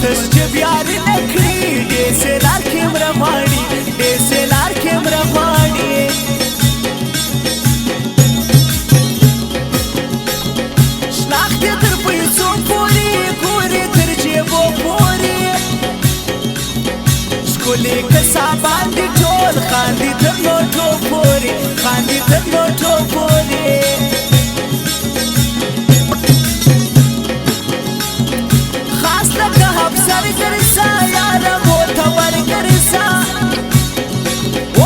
وتش جبياري نكري DSLR كاميرا غواړي DSLR كاميرا غواړي شناختي تر پیسو پوري ګوري تر جيبو پوري ښکلي کسابان دي ټول خاندي تر نوټو پوري خاندي تر نوټو پوري خاص لکه افسر ګرځا یاره موتور ګرځا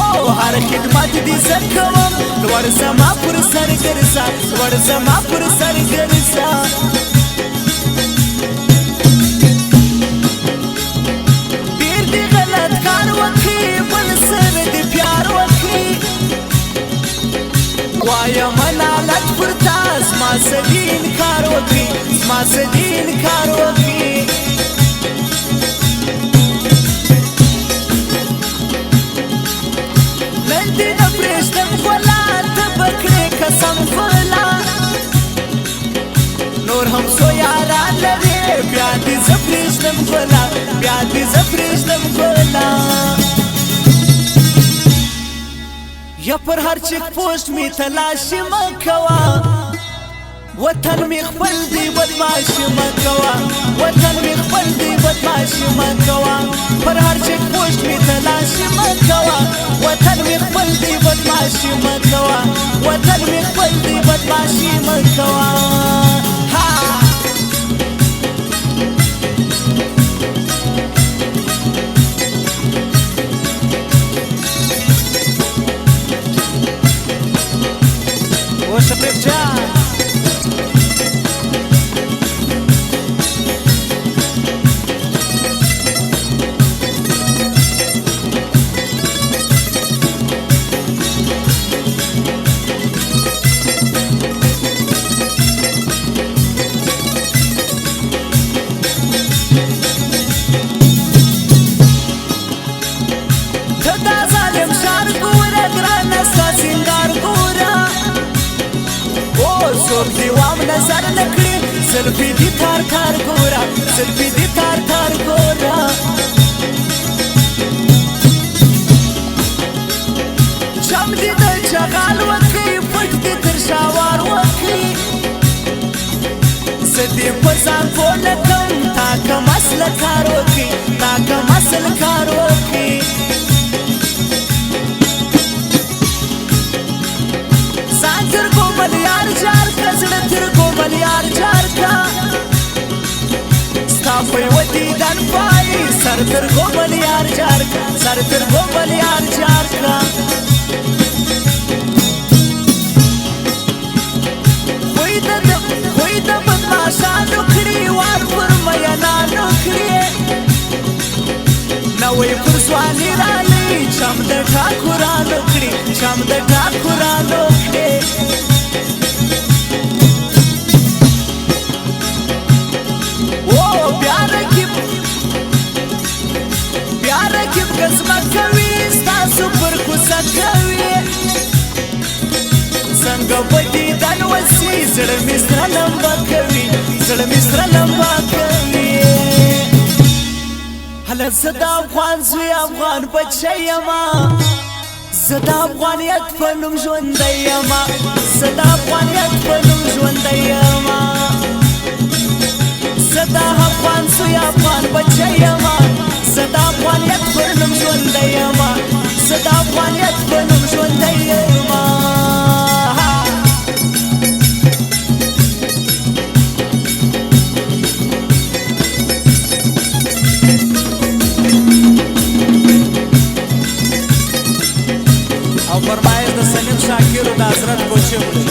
او هر خدمت دي زه کوم لوړ زما پر سر ګرځا لوړ زما پر سر ګرځا ډېر دي غلط کار وکړي بل سر دي پیار وکړي وایم لعنت پر تا زما څه دي انکار وکړي زما څه دي انکار وکړي نن دې نه پرېږدم ګله ته به کړې قسم ګله نور هم څو یاران لرې بیا دې زه پرېږدم ګله بیا دې زه پرېږدم ګله یا پر هر چیک پوسټ می تلاشي مه کوه وطن می خپل دی بدمعاشي مه کوه وطن می خپل دی بدمعاشي مه کوه پر هر چیک پوسټ می تلاشي مه کوه وطن می خپل دی بدمعاشي مه کوه وطن می خپل دی بدمعاشي مه کوه شفیق جان ته دا ظالم ښار ګوره ګرانه ستا سینګار ګوره څوک دې وام نظر نه کړي زلفې دې تار تار ګوره زلفې دې تار تار ګوره چم دې د چغال وکړي پټ دې تر شاوار وکړي زه دې په ځان پوه نه کړم تا کم اصله کار وکړي تا کم اصل کار وکړي ځان تر ګومل یار جار کړه زړه تر ګومل یار جار کړه ستا په یوه دیدن پایي سر تر ګومل یار جار کړه سر تر ګومل یار جار کړه خوی د بدماشانو کړي وار پر مینانو کړي نوی پر ځواني رالي چم د ټاکورانو کړي چم د ټاکورانو کړي بیا رقیب قسمت کوي ستاسو پر کوڅه کوي څنګه په دیدن وسي زړه مې سره لمبه کوي زړه مې سره لمبه کوي هله زه د افغان زوی افغان بچی یمه زه د افغانیت په نوم ژوندی یمه زه د افغانیت په نوم ژوندی یمه زه د افغان زوی افغان بچی یمه زه د افغانیت په نوم ژوندی یمه زه د افغانیت په نوم ژوندی یمه او فرمایش د سلیم شاکر د حضرت کوچه وړي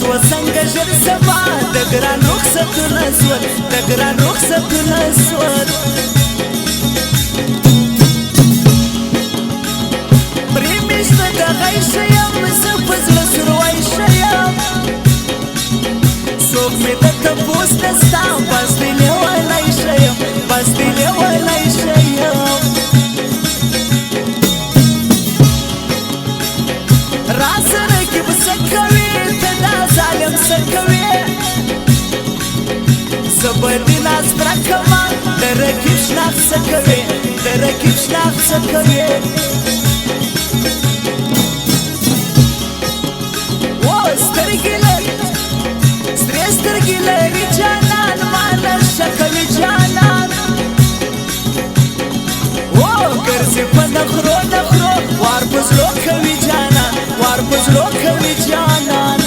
شو څنګه ژر سبا د ګران رخصتونه سول د ګران رخصتونه سول پرې مشته د غیشه یم زه په زړه سرویشه یم څوک مې د تپوس نسته بس دې لیونی شه یم بس دې لیونی شه یم راسره کې به څه کوې ته دا ظالم څه کوې زه به دې لاس پرکړمه د رقیب شناخت څه کوې د رقیب شناخت څه کوې سترګې لري سرې سترګې لري جانان ما نشه کوي جانان ګرځي په نخرو نخرو وار په زړو کوي جانان وار په زړو کوي جانان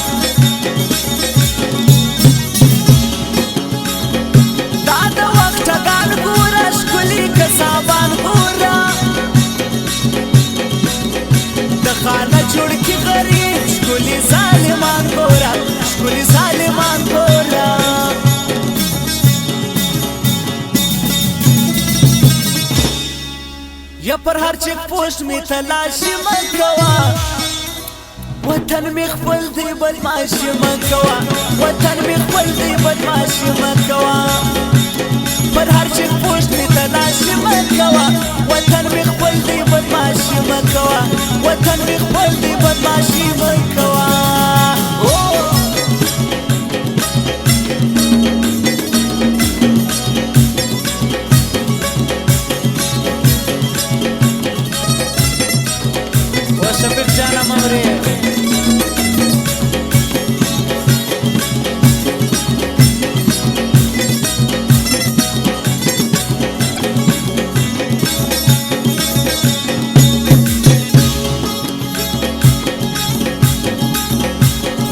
دا د وخته ګان ګوره ښکلي کسابان ګوره د خانه جوړ کې غریب ښکلي ظالمان ګوره ښکلي ظالمان ګوره یا پر هر چیک پوسټ می تلاشي مکوا وطن می خپل دی بدمعشي مکوا وطن می خپل دی بدمعشي مکوا پر هر چیک پوسټ می تلاشي مکوا وطن می خپل دی بدمعشي مکوا وطن می خپل دی بدمعشي مکوا شفیق جانا ممری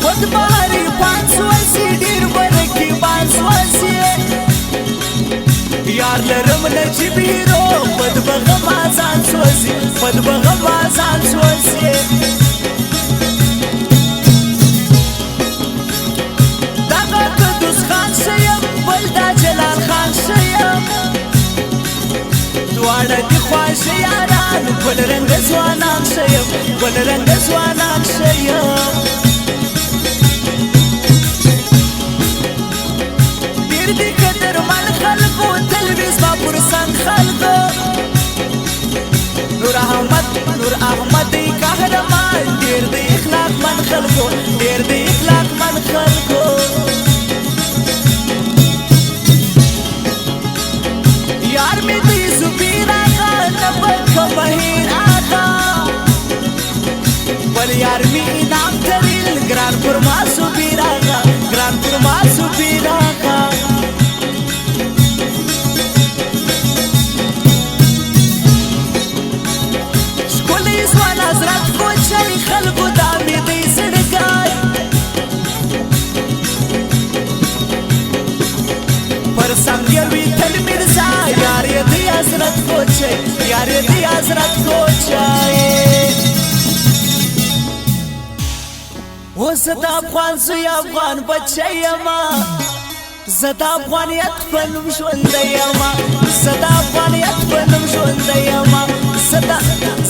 خود باری پانسواسی دیر برکی بانسواسی یار لرم نجیب هیرو خود بغم آزان سوزی خود بغم آزان سوزی داغا قدوس خان شیم بلدا جلال خان شیم دوارا دی خواش یاران گل رنگ زوانان شیم گل رنگ زوانان شیم دیر دی قدر من خلقو تلویز با پرسان خلقو نور احمد دی قهرمان دیر دی اخلاق من خلقو دیر دی اخلاق من خلقو یار می دی زبیر آقا نبکا بہیر آقا بل یار می انام تریل گران پرما زبیر آقا گران پرما زبیر آقا خلقو دامی دی زڑگای پر سنگیوی تل مرزا یاری دی حضرت کوچے یاری دی حضرت کوچے و زدا افغان زوی افغان بچه یما زدا افغانیت پنم شونده یما زدا افغانیت پنم شونده یما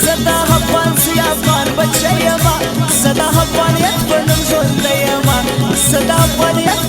زدا افغان زوی افغان بچه یما زدا افغانیت پنم شونده یما زدا افغانیت